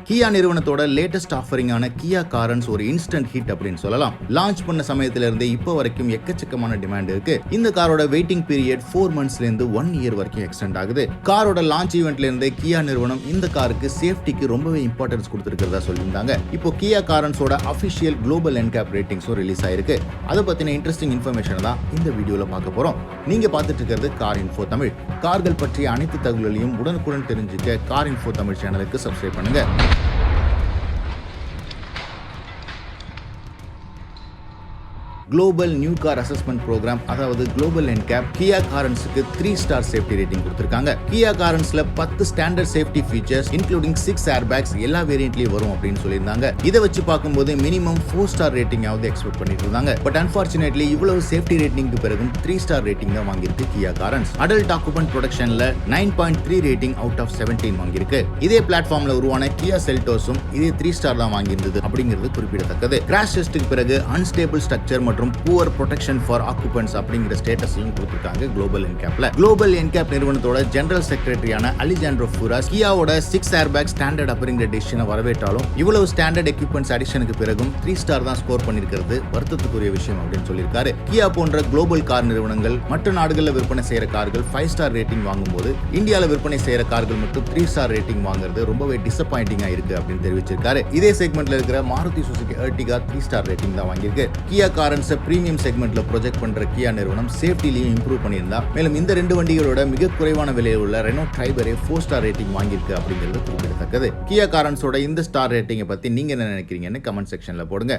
கியா நிறுவனத்தோட லேட்டஸ்ட் ஆஃபரிங்கான கியா காரன்ஸ் ஒரு instant hit அப்படின்னு சொல்லலாம். லான்ச் பண்ண சமயத்துல இருந்து இப்போ வரைக்கும் எக்கச்சக்கமான டிமாண்ட் இருக்கு. இந்த காரோட வெயிட்டிங் பீரியட் 4 monthsல இருந்து 1 year வரைக்கும் எக்ஸ்டெண்ட் ஆகுது. காரோட லான்ச் ஈவென்ட்ல இருந்து கியா நிறுவனம் இந்த காருக்கு சேஃப்டிக்கு ரொம்பவே இம்பார்ட்டன்ஸ் கொடுத்திருக்கிறதா சொல்லியிருந்தாங்க. இப்போ கியா காரன்ஸோட அபிஷியல் குளோபல் NCAP ரேட்டிங்ஸும் ரிலீஸ் ஆயிருக்கு. அதை பத்தின இன்ட்ரெஸ்டிங் இன்ஃபர்மேஷன் தான் இந்த வீடியோல பார்க்க போறோம். நீங்க பார்த்துட்டு இருக்கிறது கார் இன்ஃபோ தமிழ். கார்கள் பற்றிய அனைத்து தகவல்களையும் உடனுக்குடன் தெரிஞ்சுக்க கார் இன்ஃபோ தமிழ் சேனலுக்கு சப்ஸ்கிரைப் பண்ணுங்க. Global New Car Assessment Program அதாவது Global NCAP Kia Carensக்கு 3-star safety rating கொடுத்திருக்காங்க. Kia Carensல 10 standard safety features including 6 airbags எல்லா வேரியன்ட்லயும் வரும் அப்படின்னு சொல்லியிருந்தாங்க. இதை வச்சு பார்க்கும்போது மினிமம் 4-star ரேட்டிங் ஆவது எக்ஸ்பெக்ட் பண்ணிட்டு இருந்தாங்க. பட் அன்பார்ச்சுனேட்லி இவ்வளவு சேஃப்டி ரேட்டிங்க்கு பிறகும் 3-star ரேட்டிங் தான் வாங்கியிருக்கு Kia Carens. அடல்ட் ஆக்குபன்ட் ப்ரொடக்ஷன்ல 9.3 ரேட்டிங் அவுட் ஆஃப் 17 வாங்கியிருக்கு. இதே பிளாட்ஃபார்ம்ல உருவான Kia Seltosம் இதே 3-star தான் வாங்கியிருந்தது அப்படிங்கிறது குறிப்பிடத்தக்கது. கிராஷ் டெஸ்ட்டுக்கு பிறகு அன்ஸ்டேபிள் ஸ்ட்ரக்சர் மற்றும் புவர் ப்ரொடெக்ஷன் ஃபார் ஆக்குபன்ட்ஸ் அப்படிங்கிற ஸ்டேட்டஸையும் கொடுத்திருக்காங்க Global NCAPல. Global NCAP நிறுவனத்தோட ஜெனரல் செக்ரட்டரியான அலிஜாண்ட்ரோ ஃபுராஸ் கியாவோட 6 ஏர்பேக் ஸ்டாண்டர்ட் அப்படிங்கிற டிசிஷனை வரவேற்றாலும் இவ்வளவு ஸ்டாண்டர்ட் எக்யூப்மெண்ட்ஸ் அடிஷனுக்கு பிறகும் 3-star தான் ஸ்கோர் பண்ணிருக்கிறது வருத்தத்துக்குரிய விஷயம் அப்படின்னு சொல்லியிருக்காரு. கியா போன்ற குளோபல் கார் நிறுவனங்கள் மற்ற நாடுகளில் விற்பனை செய்யற கார்கள் 5-star ரேட்டிங் வாங்கும்போது இந்தியாவில் விற்பனை செய்யற கார்கள் மட்டும் 3-star ரேட்டிங் வாங்குறது ரொம்பவே டிசப்பாயிண்டிங்கா இருக்கு அப்படின்னு தெரிவிச்சிருக்காரு. இதே செக்மெண்ட்ல இருக்கிற Maruti Suzuki Ertiga 3-star rating தான் வாங்கியிருக்கு. கியா காரன்ஸ் பிரீமியம் செக்மெண்ட்ல ப்ரொஜெக்ட் பண்ற கியா நிறுவனம் சேஃப்டிலையும் இம்ப்ரூவ் பண்ணியிருந்தா. மேலும் இந்த 2 வண்டிகளோட மிக குறைவான விலையில் உள்ள ரெனோ ட்ரைபரே 4-star ரேட்டிங் வாங்கியிருக்கு அப்படிங்கிறது குறிப்பிடத்தக்கது. கியா காரன்ஸோட இந்த ஸ்டார் ரேட்டிங்கை பத்தி நீங்க என்ன நினைக்கிறீங்கன்னு கமெண்ட் செக்ஷன்ல போடுங்க.